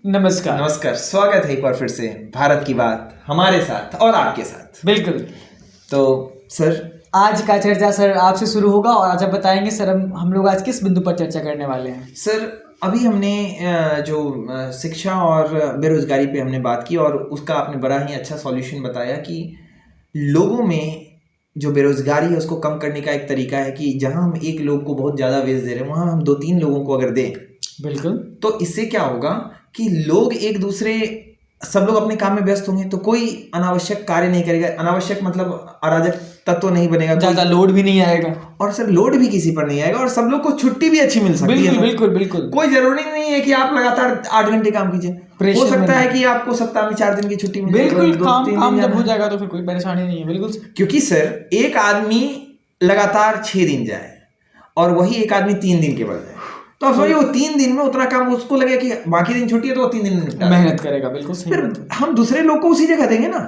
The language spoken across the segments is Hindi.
नमस्कार। नमस्कार, स्वागत है एक बार फिर से भारत की बात हमारे साथ और आपके साथ। बिल्कुल। तो सर आज का चर्चा सर आपसे शुरू होगा और आज आप बताएंगे सर हम लोग आज किस बिंदु पर चर्चा करने वाले हैं। सर अभी हमने जो शिक्षा और बेरोजगारी पे हमने बात की और उसका आपने बड़ा ही अच्छा सॉल्यूशन बताया कि लोगों में जो बेरोजगारी है उसको कम करने का एक तरीका है कि जहां हम एक लोग को बहुत ज़्यादा वेज दे रहे हैं वहां हम 2-3 लोगों को अगर दें बिल्कुल, तो इससे क्या होगा कि लोग एक दूसरे सब लोग अपने काम में व्यस्त होंगे तो कोई अनावश्यक कार्य नहीं करेगा। अनावश्यक मतलब अराजक तत्व नहीं बनेगा, ज्यादा लोड भी नहीं आएगा और सर लोड भी किसी पर नहीं आएगा और सब लोग को छुट्टी भी अच्छी मिल सकती है। बिल्कुल बिल्कुल बिल्कुल। कोई जरूरी नहीं है कि आप लगातार 8 घंटे काम कीजिए। हो सकता है कि आपको सप्ताह में 4 दिन की छुट्टी मिले। बिल्कुल, काम जब हो जाएगा तो फिर कोई परेशानी नहीं है। बिल्कुल, क्योंकि सर एक आदमी लगातार 6 दिन जाए और वही एक आदमी 3 दिन के बाद जाए तो आप समझिए वो 3 दिन में उतना काम उसको लगे कि बाकी दिन छुट्टी है तो वो 3 दिन में निपटा मेहनत करेगा। बिल्कुल सही फिर बात है। हम दूसरे लोग को उसी जगह देंगे ना,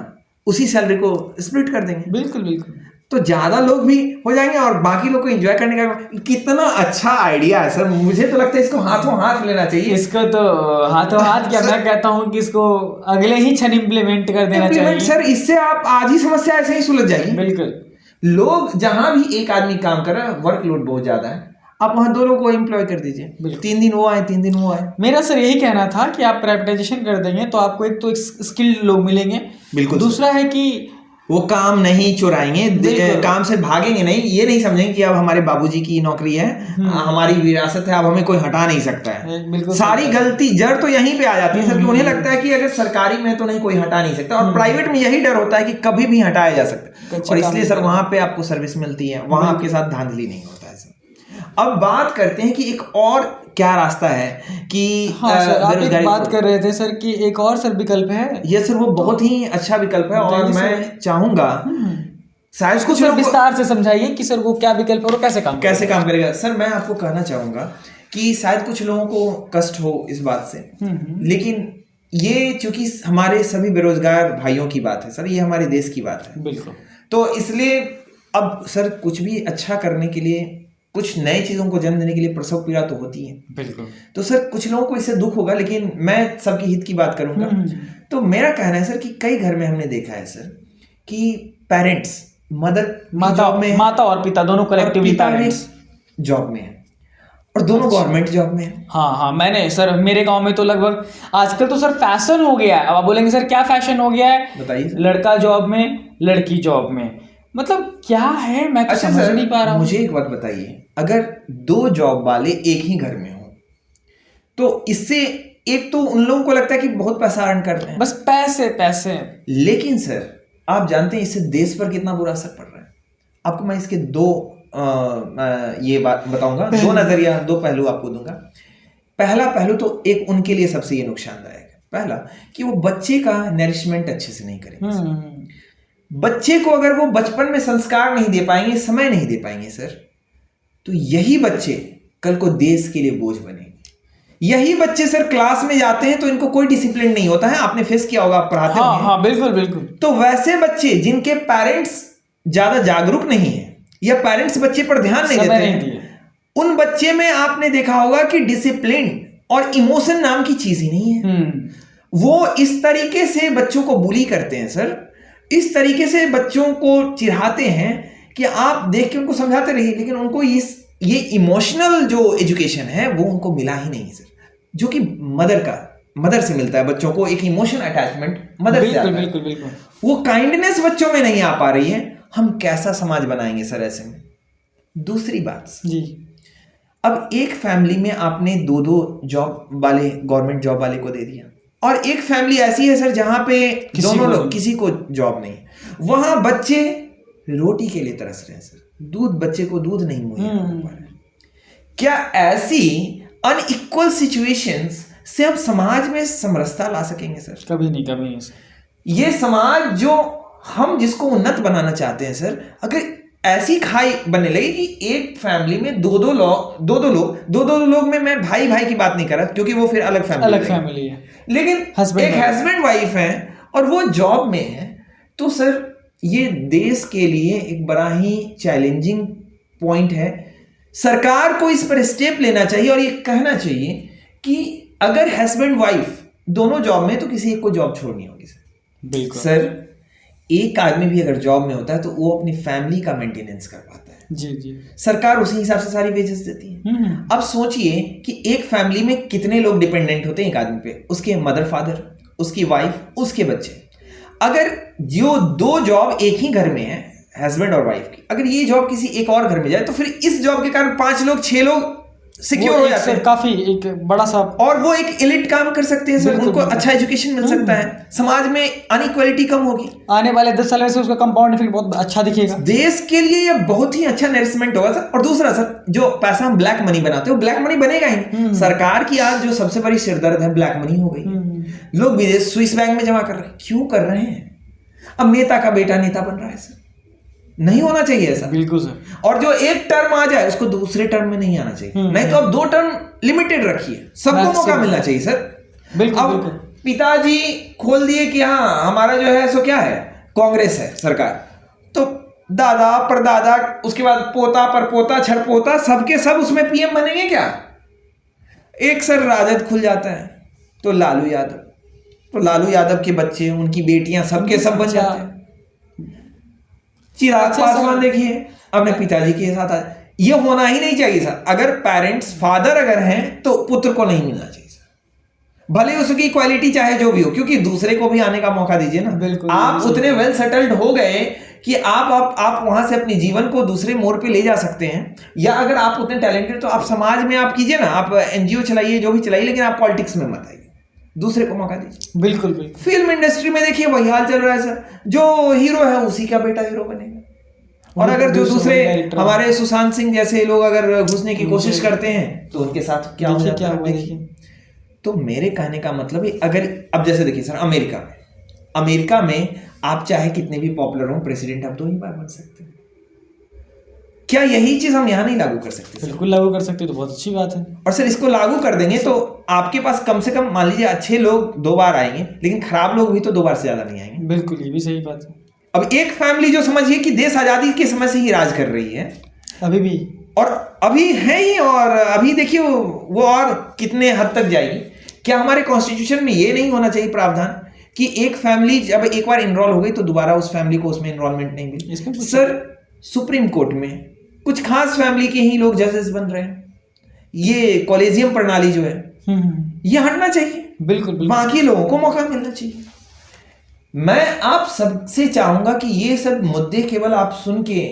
उसी सैलरी को स्प्लिट कर देंगे। बिल्कुल बिल्कुल। तो ज्यादा लोग भी हो जाएंगे और बाकी लोग को एंजॉय करने का। कितना अच्छा आइडिया है सर, मुझे तो लगता है इसको हाथों हाथ लेना चाहिए। इसको तो हाथों हाथ क्या, मैं कहता हूँ कि इसको अगले ही क्षण इम्प्लीमेंट कर देना चाहिए। सर इससे आप आज ही समस्या ऐसे ही सुलझ जाएगी। बिल्कुल, लोग जहां भी एक आदमी काम कर रहा है वर्कलोड बहुत ज्यादा है, आप वहां 2 लोगों को एम्प्लॉय कर दीजिए। 3 दिन वो आए 3 दिन वो आए। मेरा सर यही कहना था कि आप प्राइवेटाइजेशन कर देंगे तो आपको एक तो स्किल्ड लोग मिलेंगे। बिल्कुल। दूसरा है कि वो काम नहीं चुराएंगे, काम से भागेंगे नहीं, ये नहीं समझेंगे कि अब हमारे बाबूजी की नौकरी है, हमारी विरासत है, अब हमें कोई हटा नहीं सकता है। सारी गलती जड़ तो यहीं पे आ जाती है सर कि उन्हें लगता है कि अगर सरकारी में तो नहीं कोई हटा नहीं सकता और प्राइवेट में यही डर होता है कि कभी भी हटाया जा सकता है और इसलिए सर वहां पे आपको सर्विस मिलती है, वहां आपके साथ धांधली नहीं होता है सर। अब बात करते हैं कि एक और क्या रास्ता है कि सर, आप एक बात कर रहे थे सर कि एक और सर विकल्प है। ये सर वो बहुत ही अच्छा विकल्प है और मैं चाहूंगा शायद कुछ विस्तार से समझाइए कि सर वो क्या विकल्प है और कैसे काम करेगा। सर मैं आपको कहना चाहूंगा कि शायद कुछ लोगों को कष्ट हो इस बात से, लेकिन ये चूंकि हमारे सभी बेरोजगार भाइयों की बात है सर, ये हमारे देश की बात है। बिल्कुल। तो इसलिए अब सर कुछ भी अच्छा करने के लिए, कुछ नई चीजों को जन्म देने के लिए प्रसव पीड़ा तो होती है। बिल्कुल। तो सर कुछ लोगों को इससे दुख होगा, लेकिन मैं सबकी हित की बात करूंगा। तो मेरा कहना है सर कि कई घर में हमने देखा है सर कि पेरेंट्स माता और पिता दोनों कलेक्टिवली पेरेंट्स जॉब में है और दोनों गवर्नमेंट जॉब में है। हाँ, मैंने सर मेरे गांव में तो लगभग आजकल तो सर फैशन हो गया है। अब आप बोलेंगे सर क्या फैशन हो गया है, बताइए। लड़का जॉब में लड़की जॉब में, मतलब क्या है, मैं तो समझ नहीं पा रहा हूँ। मुझे एक बात बताइए, अगर 2 जॉब वाले एक ही घर में हो तो इससे एक तो उन लोगों को लगता है कि बहुत पैसा अर्न करते हैं, बस पैसे। लेकिन सर आप जानते हैं इससे देश पर कितना बुरा असर पड़ रहा है। आपको मैं इसके 2 ये बात बताऊंगा, 2 नजरिया, 2 पहलू आपको दूंगा। पहला पहलू तो एक उनके लिए सबसे ये नुकसानदायक है। पहला कि वो बच्चे का नरिशमेंट अच्छे से नहीं करेंगे। बच्चे को अगर वो बचपन में संस्कार नहीं दे पाएंगे, समय नहीं दे पाएंगे सर, तो यही बच्चे कल को देश के लिए बोझ बनेंगे। यही बच्चे सर क्लास में जाते हैं तो इनको कोई डिसिप्लिन नहीं होता है, आपने फेस किया होगा, आप पढ़ाते होंगे। हाँ, बिल्कुल। तो वैसे बच्चे जिनके पेरेंट्स ज्यादा जागरूक नहीं है या पेरेंट्स बच्चे पर ध्यान नहीं देते हैं, उन बच्चे में आपने देखा होगा कि डिसिप्लिन और इमोशन नाम की चीज ही नहीं है। वो इस तरीके से बच्चों को बुली करते हैं सर, इस तरीके से बच्चों को चिढ़ाते हैं कि आप देख के उनको समझाते रहिए, लेकिन उनको ये इमोशनल जो एजुकेशन है वो उनको मिला ही नहीं सर, जो कि मदर से मिलता है। बच्चों को एक इमोशन अटैचमेंट मदर से आता है। बिल्कुल। वो काइंडनेस बच्चों में नहीं आ पा रही है। हम कैसा समाज बनाएंगे सर ऐसे में? दूसरी बात जी, अब एक फैमिली में आपने 2 जॉब वाले, गवर्नमेंट जॉब वाले को दे दिया और एक फैमिली ऐसी है सर जहां पे दोनों लोग, किसी को जॉब नहीं, वहां बच्चे रोटी के लिए तरस रहे हैं सर, बच्चे को दूध नहीं मुहैया हो पा रहा है। क्या ऐसी अनइक्वल सिचुएशंस से हम समाज में समरसता ला सकेंगे सर? कभी नहीं सर। ये समाज जो हम जिसको उन्नत बनाना चाहते हैं सर, अगर ऐसी खाई बनने लगी कि एक फैमिली में 2 लोग में मैं भाई की बात नहीं कर रहा क्योंकि वो फिर अलग फैमिली है, लेकिन एक हस्बैंड वाइफ है और वो जॉब में है, तो सर ये देश के लिए एक बड़ा ही चैलेंजिंग पॉइंट है। सरकार को इस पर स्टेप लेना चाहिए और ये कहना चाहिए कि अगर हस्बैंड वाइफ दोनों जॉब में तो किसी एक को जॉब छोड़नी होगी सर। बिल्कुल सर, एक आदमी भी अगर जॉब में होता है तो वो अपनी फैमिली का मेंटेनेंस कर पाता है। जी जी। सरकार उसी हिसाब से सारी वेजेस देती है। अब सोचिए कि एक फैमिली में कितने लोग डिपेंडेंट होते हैं एक आदमी पे, उसके मदर फादर, उसकी वाइफ, उसके बच्चे। अगर जो दो जॉब एक ही घर में है, हस्बैंड और वाइफ की, अगर ये जॉब किसी एक और घर में जाए तो फिर इस जॉब के कारण 5 लोग 6 लोग सिक्योर हो जाते हैं, काफी एक बड़ा सा, और वो एक एलिट काम कर सकते हैं सर, उनको अच्छा एजुकेशन मिल सकता है, समाज में अनइक्वालिटी कम होगी, आने वाले 10 साल से उसका कंपाउंड इफेक्ट बहुत अच्छा दिखेगा, देश के लिए ये बहुत ही अच्छा नरिशमेंट होगा सर। और दूसरा सर, जो पैसा हम ब्लैक मनी बनाते हो, ब्लैक मनी बनेगा ही नहीं। सरकार की आज जो सबसे बड़ी सिरदर्द है ब्लैक मनी हो गई। लोग विदेश स्विस बैंक में जमा कर रहे हैं, क्यों कर रहे हैं? अब नेता का बेटा नेता बन रहा है सर, नहीं होना चाहिए ऐसा। बिल्कुल सर। और जो एक टर्म आ जाए उसको दूसरे टर्म में नहीं आना चाहिए, नहीं तो अब 2 टर्म लिमिटेड रखिए, सबको मौका मिलना चाहिए सर। बिल्कुल अब बिल्कुल। पिताजी खोल दिए कि हाँ हमारा जो है सो क्या है, कांग्रेस है सरकार, तो दादा परदादा, उसके बाद पोता परपोता छरपोता, सबके सब उसमें पीएम बनेंगे क्या? एक सर राजद खुल जाता है तो लालू यादव, तो लालू यादव के बच्चे, उनकी बेटियां, सबके सब बन जाते हैं। चिराग पासवान देखिए अपने पिताजी के साथ आए। ये होना ही नहीं चाहिए सर। अगर पेरेंट्स फादर अगर हैं तो पुत्र को नहीं मिलना चाहिए सर, भले उसकी क्वालिटी चाहे जो भी हो, क्योंकि दूसरे को भी आने का मौका दीजिए ना। बिल्कुल, आप उतने वेल सेटल्ड हो गए कि आप वहां से अपने जीवन को दूसरे मोड़ पे ले जा सकते हैं, या अगर आप उतने टैलेंटेड तो आप समाज में आप कीजिए ना, आप एनजीओ चलाइए, जो भी चलाइए, लेकिन आप पॉलिटिक्स में मत आइए, दूसरे को मौका दीजिए। बिल्कुल बिल्कुल। फिल्म इंडस्ट्री में देखिए वही हाल चल रहा है सर, जो हीरो है उसी का बेटा हीरो बनेगा, और अगर जो दूसरे हमारे सुशांत सिंह जैसे लोग अगर घुसने की कोशिश करते हैं तो उनके साथ क्या हो जाता है देखिए। तो मेरे कहने का मतलब है, अगर अब जैसे देखिए सर, अमेरिका में आप चाहे कितने भी पॉपुलर हो, प्रेसिडेंट आप 2 ही बार बन सकते हैं। क्या यही चीज हम यहाँ नहीं लागू कर सकते? बिल्कुल लागू कर सकते, तो बहुत अच्छी बात है। और सर इसको लागू कर देंगे तो आपके पास कम से कम मान लीजिए अच्छे लोग 2 बार आएंगे, लेकिन खराब लोग भी तो 2 बार से ज्यादा नहीं आएंगे। बिल्कुल, ये भी सही बात है। अब एक फैमिली जो समझिए कि देश आजादी के समय से ही राज कर रही है, अभी भी, और अभी है ही, और अभी देखिए वो और कितने हद तक जाएगी। क्या हमारे कॉन्स्टिट्यूशन में ये नहीं होना चाहिए प्रावधान कि एक फैमिली जब एक बार इनरोल हो गई तो दोबारा उस फैमिली को उसमें इनरोलमेंट नहीं मिली? सर सुप्रीम कोर्ट में कुछ खास फैमिली के ही लोग जजेस बन रहे हैं। ये कॉलेजियम प्रणाली जो है ये हटना चाहिए, बिल्कुल, बाकी लोगों को मौका मिलना चाहिए। मैं आप सबसे चाहूंगा कि ये सब मुद्दे केवल आप सुन के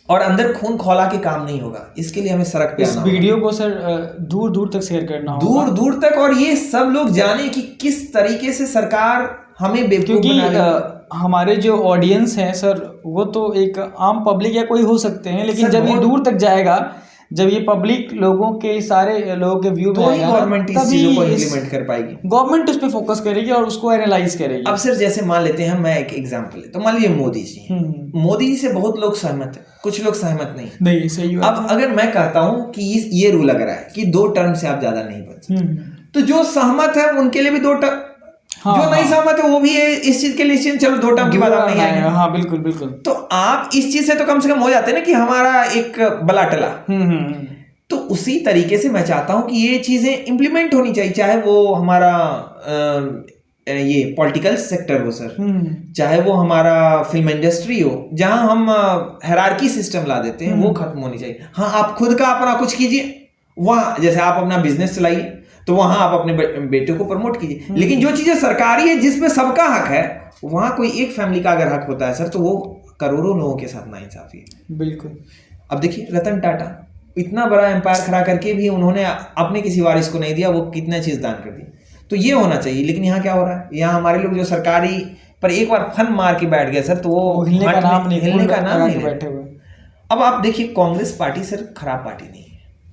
और अंदर खून खौला के काम नहीं होगा, इसके लिए हमें सड़क पे इस वीडियो को सर दूर दूर तक शेयर करना होगा, दूर दूर तक, और ये सब लोग जाने कि किस तरीके से सरकार हमें बेवकूफ बना रही है। हमारे जो ऑडियंस है सर, वो तो एक आम पब्लिक या कोई हो सकते हैं, लेकिन जब ये दूर तक जाएगा, जब ये पब्लिक लोगों के सारे लोगों के व्यू में आएगा, गवर्नमेंट इस चीजों को इम्प्लीमेंट कर पाएगी, गवर्नमेंट उस पर फोकस करेगी और उसको एनालाइज करेगी। अब सर जैसे मान लेते हैं, मैं एक एग्जांपल है, तो मान लीजिए मोदी जी से बहुत लोग सहमत है, कुछ लोग सहमत नहीं। सही। अब अगर मैं कहता हूं कि ये रूल अगर है कि 2 टर्म से आप ज्यादा नहीं बन सकते, तो जो सहमत है उनके लिए भी 2 टर्म, जो नहीं सहमत है वो भी इस चीज के लिए चलो 2 टर्म की बात आप नहीं आएंगे। हाँ बिल्कुल बिल्कुल। तो आप इस चीज से तो कम से कम हो जाते हैं ना कि हमारा एक बला टला। तो उसी तरीके से मैं चाहता हूं कि ये चीजें इंप्लीमेंट होनी चाहिए, चाहे वो हमारा ये पॉलिटिकल सेक्टर हो सर, चाहे वो हमारा फिल्म इंडस्ट्री हो, जहां हम हायरार्की सिस्टम ला देते हैं, वो खत्म होनी चाहिए। हाँ, आप खुद का अपना कुछ कीजिए, वहां जैसे आप अपना बिजनेस चलाइए तो वहां आप अपने बेटे को प्रमोट कीजिए, लेकिन जो चीजें सरकारी है जिसमें सबका हक है, वहां कोई एक फैमिली का अगर हक होता है सर, तो वो करोड़ों लोगों के साथ नाइंसाफी है। बिल्कुल। अब देखिए रतन टाटा इतना बड़ा एम्पायर खड़ा करके भी उन्होंने अपने किसी वारिस को नहीं दिया, वो कितना चीज दान कर दी। तो ये होना चाहिए, लेकिन यहाँ क्या हो रहा है, यहाँ हमारे लोग जो सरकारी पर एक बार फन मार के बैठ गए सर, तो वो हिलने का नाम नहीं बैठे हुए। अब आप देखिए कांग्रेस पार्टी सर खराब पार्टी नहीं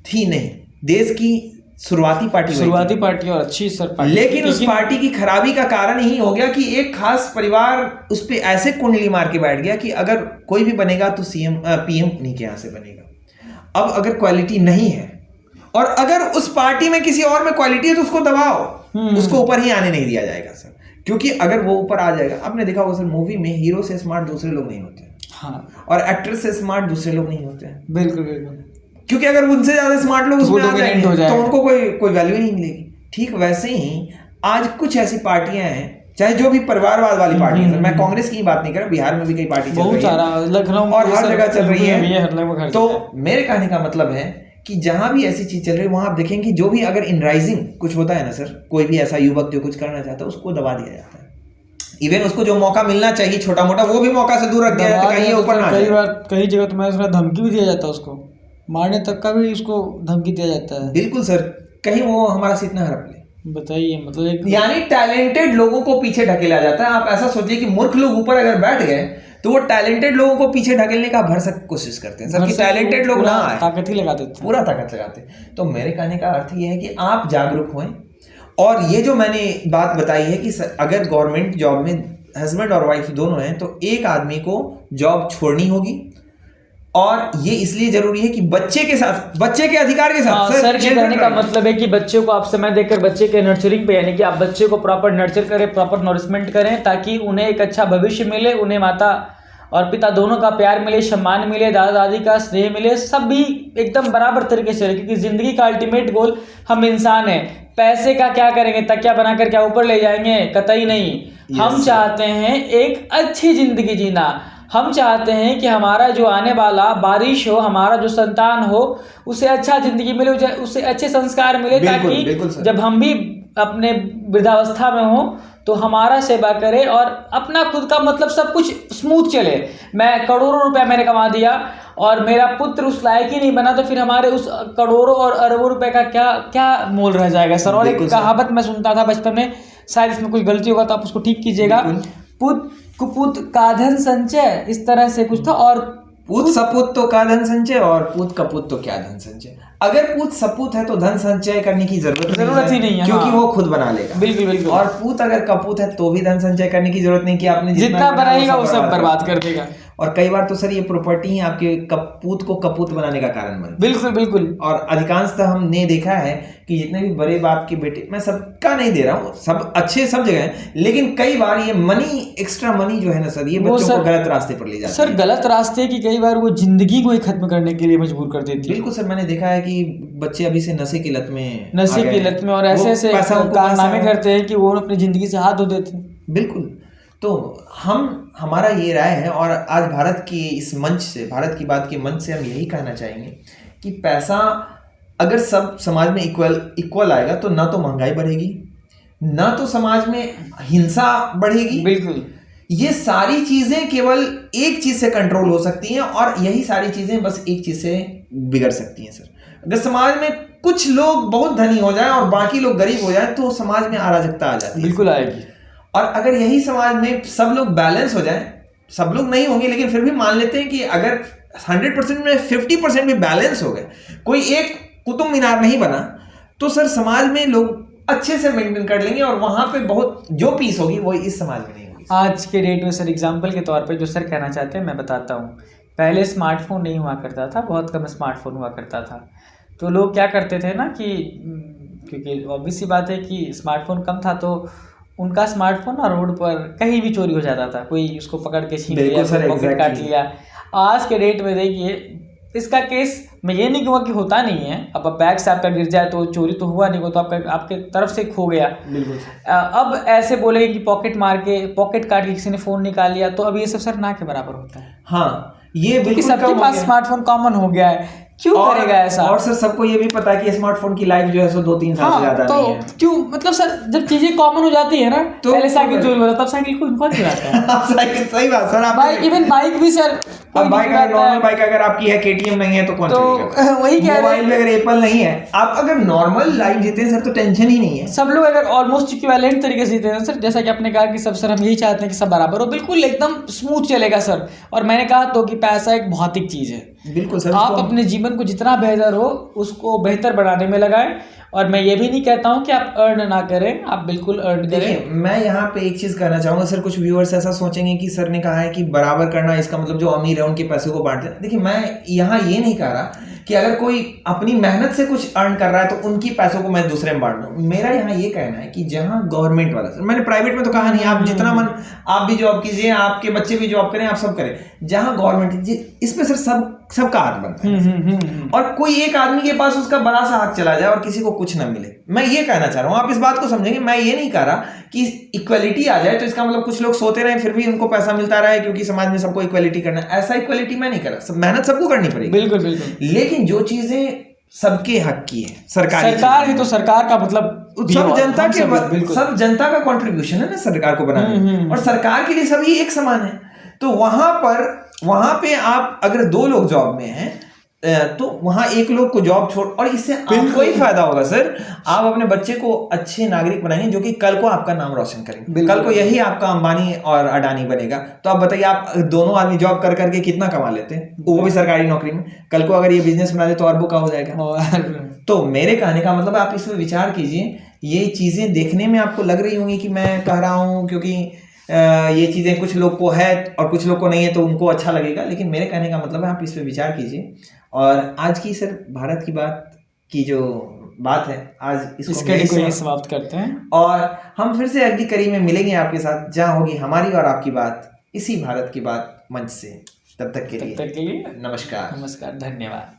थी, नहीं, देश की शुरुआती पार्टी और अच्छी सर पार्टी, लेकिन उस पार्टी की खराबी का कारण ही हो गया कि एक खास परिवार उस पे ऐसे कुंडली मार के बैठ गया कि अगर कोई भी बनेगा तो पीएम उन्हीं के यहाँ से बनेगा। अब अगर क्वालिटी नहीं है, और अगर उस पार्टी में किसी और में क्वालिटी है तो उसको दबाओ, उसको ऊपर ही आने नहीं दिया जाएगा सर, क्योंकि अगर वो ऊपर आ जाएगा, आपने देखा होगा सर मूवी में हीरो से स्मार्ट दूसरे लोग नहीं होते, हाँ, और एक्ट्रेस से स्मार्ट दूसरे लोग नहीं होते हैं। बिल्कुल बिल्कुल, क्योंकि अगर उनसे ज्यादा स्मार्ट लोग उसमें आ जाएंगे तो उनको कोई वैल्यू ही नहीं मिलेगी। ठीक वैसे ही आज कुछ ऐसी पार्टियां हैं, चाहे जो भी परिवारवाद वाली पार्टी है, मैं कांग्रेस की बात नहीं कर रहा, बिहार में भी कई पार्टी चल रही है, लखनऊ और हर जगह चल रही है। तो मेरे कहने का मतलब है कि जहां भी ऐसी चीज चल रही है वहां आप देखेंगे कि जो भी अगर इन राइजिंग कुछ होता है ना सर, कोई भी ऐसा युवक जो कुछ करना चाहता है उसको दबा दिया जाता है। इवन उसको जो मौका मिलना चाहिए छोटा मोटा, वो भी मौका से दूर रख दिया जाता है, कहीं ऊपर ना। कई बार कई जगह तो मैं सुना धमकी भी दिया जाता है, उसको मारने तक का भी उसको धमकी दिया जाता है। बिल्कुल सर, कहीं वो हमारा सीट ना हड़प ले। बताइए, मतलब एक यानी टैलेंटेड लोगों को पीछे ढकेला जाता है। आप ऐसा सोचिए कि मूर्ख लोग ऊपर अगर बैठ गए तो वो टैलेंटेड लोगों को पीछे ढकेलने का भरसक कोशिश करते हैं सर, कि टैलेंटेड लोग ना आए, ताकत ही लगा देते, पूरा ताकत लगाते हैं। तो मेरे कहने का अर्थ ये है कि आप जागरूक हों, और ये जो मैंने बात बताई है कि अगर गवर्नमेंट जॉब में हस्बैंड और वाइफ दोनों हैं तो एक आदमी को जॉब छोड़नी होगी, और ये इसलिए जरूरी है कि बच्चे के साथ, बच्चे के अधिकार के साथ। सर के कहने का मतलब है कि बच्चे को आप समय देकर बच्चे के नर्चरिंग पे, यानी कि आप बच्चे को प्रॉपर नर्चर करें, प्रॉपर नरिशमेंट करें, ताकि उन्हें एक अच्छा भविष्य मिले, उन्हें माता और पिता दोनों का प्यार मिले, सम्मान मिले, दादा दादी का स्नेह मिले, सब भी एकदम बराबर तरीके से। क्योंकि जिंदगी का अल्टीमेट गोल हम इंसान हैं। पैसे का क्या करेंगे, तकिया बनाकर क्या ऊपर ले जाएंगे? कतई नहीं। हम चाहते हैं एक अच्छी जिंदगी जीना। हम चाहते हैं कि हमारा जो आने वाला बारिश हो, हमारा जो संतान हो, उसे अच्छा जिंदगी मिले, उसे अच्छे संस्कार मिले, ताकि जब हम भी अपने वृद्धावस्था में हो तो हमारा सेवा करे और अपना खुद का मतलब सब कुछ स्मूथ चले। मैं करोड़ों रुपया मैंने कमा दिया और मेरा पुत्र उस लायक ही नहीं बना, तो फिर हमारे उस करोड़ों और अरबों रुपए का क्या क्या मोल रह जाएगा सर। और एक कहावत मैं सुनता था बचपन में, शायद इसमें कुछ गलती होगा तो आप उसको ठीक कीजिएगा। पुत कुपुत का धन संचय, इस तरह से कुछ था। और पूत सपूत तो का धन संचय, और पूत कपूत तो क्या धन संचय। अगर पूत सपूत है तो धन संचय करने की जरूरत ही नहीं है, क्योंकि वो खुद बना लेगा। बिल्कुल बिल्कुल। और पूत अगर कपूत है तो भी धन संचय करने की जरूरत नहीं, कि आपने जितना बनाएगा वो सब बर्बाद कर देगा। और कई बार तो सर ये प्रॉपर्टी ही आपके पूत को कपूत बनाने का कारण बनती है। बिल्कुल बिल्कुल। और अधिकांशतः हमने देखा है कि जितने भी बड़े बाप के बेटे, मैं सबका नहीं दे रहा हूँ, सब अच्छे सब जगह हैं, लेकिन कई बार ये मनी, एक्स्ट्रा मनी जो है ना सर, ये बच्चों को गलत रास्ते पर ले जाता है। सर गलत रास्ते की कई बार वो जिंदगी को ही खत्म करने के लिए मजबूर कर देती है। बिल्कुल सर, मैंने देखा है कि बच्चे अभी से नशे की लत में और ऐसे ऐसे कारनामे करते हैं कि वो अपनी जिंदगी से हाथ धो देते हैं। बिल्कुल। तो हमारा ये राय है, और आज भारत की इस मंच से, भारत की बात के मंच से हम यही कहना चाहेंगे कि पैसा अगर सब समाज में इक्वल आएगा तो ना तो महंगाई बढ़ेगी, ना तो समाज में हिंसा बढ़ेगी। बिल्कुल। ये सारी चीजें केवल एक चीज से कंट्रोल हो सकती हैं, और यही सारी चीजें बस एक चीज से बिगड़ सकती हैं सर। अगर समाज में कुछ लोग बहुत धनी हो जाएं और बाकी लोग गरीब हो जाएं तो समाज में अराजकता आ जाती है। बिल्कुल आएगी। और अगर यही समाज में सब लोग बैलेंस हो जाएं, सब लोग नहीं होंगे लेकिन फिर भी मान लेते हैं कि अगर 100% में 50% भी बैलेंस हो गए, कोई एक कुतुब मीनार नहीं बना, तो सर समाज में लोग अच्छे से मेंटेन कर लेंगे, और वहां पे बहुत जो पीस होगी वो इस समाज में नहीं होगी। आज के डेट में सर एग्जाम्पल के तौर पे जो सर कहना चाहते हैं मैं बताता हूँ। पहले स्मार्टफोन नहीं हुआ करता था, बहुत कम स्मार्टफोन हुआ करता था। तो लोग क्या करते थे ना कि, क्योंकि ऑब्वियस सी बात है कि स्मार्टफोन कम था, तो उनका स्मार्टफोन ना रोड पर कहीं भी चोरी हो जाता था, कोई उसको पकड़ के छीन लिया, पॉकेट काट लिया। आज के डेट में देखिए इसका केस, मैं ये नहीं कहूँगा कि होता नहीं है, अब बैग से आपका गिर जाए तो चोरी तो हुआ नहीं, वो तो आपके तरफ से खो गया। बिल्कुल। अब ऐसे बोलेंगे कि पॉकेट मार के, पॉकेट काट के किसी ने फ़ोन निकाल लिया, तो अब ये सब सर ना के बराबर होता है। हाँ, ये बिल्कुल सबके पास स्मार्टफोन कॉमन हो गया है, क्यों करेगा ऐसा? और सर सबको ये भी पता है कि स्मार्टफोन की लाइफ जो है सो 2-3 साल से ज्यादा नहीं है। क्यों, मतलब सर जब चीजें कॉमन हो जाती है ना, तो पहले साइकिल चोरी होता, तब साइकिल को कौन चलाता है? साइकिल, सही बात सर। बाइक, इवन बाइक भी सर, अब बाइक अगर नॉर्मल बाइक अगर आपकी है, KTM नहीं है तो कौन चलाएगा? वही कह रहे हैं। मोबाइल में अगर एप्पल नहीं है, आप अगर नॉर्मल लाइफ जीते हैं सर तो टेंशन ही नहीं है। सब लोग अगर ऑलमोस्ट इक्विवेलेंट तरीके से जीते हैं सर, जैसा कि आपने कहा कि सब सर हम यही चाहते हैं कि सब बराबर हो, बिल्कुल एकदम स्मूथ चलेगा सर। और मैंने कहा तो कि पैसा एक भौतिक चीज है। बिल्कुल सर। आप अपने जीवन को जितना बेहतर हो उसको बेहतर बनाने में लगाएं। और मैं ये भी नहीं कहता हूं कि आप अर्न ना करें, आप बिल्कुल अर्न करें। देखिए, मैं यहाँ पे एक चीज कहना चाहूंगा सर, कुछ व्यूअर्स ऐसा सोचेंगे कि सर ने कहा है कि बराबर करना, इसका मतलब जो अमीर है उनके पैसे को बांट देना। देखिए, मैं यहाँ ये नहीं कह रहा कि अगर कोई अपनी मेहनत से कुछ अर्न कर रहा है तो उनकी पैसों को मैं दूसरे में बांट दूं। मेरा यहाँ ये कहना है कि जहाँ गवर्नमेंट वाला, सर मैंने प्राइवेट में तो कहा नहीं, आप जितना मन आप भी जॉब कीजिए, आपके बच्चे भी जॉब करें, आप सब करें। जहाँ गवर्नमेंट, इस पे सर सब सबका हाथ बनता है। और कोई एक आदमी के पास उसका बड़ा सा हक चला जाए और किसी को कुछ ना मिले, मैं ये कहना चाह रहा हूँ, आप इस बात को समझेंगे। मैं ये नहीं कह रहा कि इक्वलिटी आ जाए तो इसका मतलब कुछ लोग सोते रहे फिर भी उनको पैसा मिलता रहे क्योंकि समाज में सबको इक्वलिटी करना है, ऐसा इक्वलिटी मैं नहीं कर रहा। मेहनत सबको करनी पड़ेगी, बिल्कुल बिल्कुल, लेकिन जो चीजें सबके हक की है, सरकार है तो सरकार का मतलब सब जनता के, सब जनता का कंट्रीब्यूशन है ना सरकार को बनाने, और सरकार के लिए सभी एक समान है। तो वहां पे आप अगर 2 लोग जॉब में हैं तो वहां एक लोग को जॉब छोड़, और इससे आपको ही फायदा होगा सर। आप अपने बच्चे को अच्छे नागरिक बनाएंगे जो कि कल को आपका नाम रोशन करेंगे, कल को यही आपका अंबानी और अडानी बनेगा। तो आप बताइए, आप दोनों आदमी जॉब कर करके कितना कमा लेते हैं, वो भी सरकारी नौकरी में, कल को अगर ये बिजनेस बना दे तो अरबों का हो जाएगा। तो मेरे कहने का मतलब आप इस पर विचार कीजिए। ये चीजें देखने में आपको लग रही होंगी कि मैं कह रहा हूँ क्योंकि ये चीजें कुछ लोग को है और कुछ लोग को नहीं है तो उनको अच्छा लगेगा, लेकिन मेरे कहने का मतलब है आप इस पर विचार कीजिए। और आज की सर भारत की बात की जो बात है, आज इसको समाप्त करते हैं, और हम फिर से अगली कड़ी में मिलेंगे आपके साथ, जहाँ होगी हमारी और आपकी बात इसी भारत की बात मंच से। तब तक के लिए नमस्कार, नमस्कार, धन्यवाद।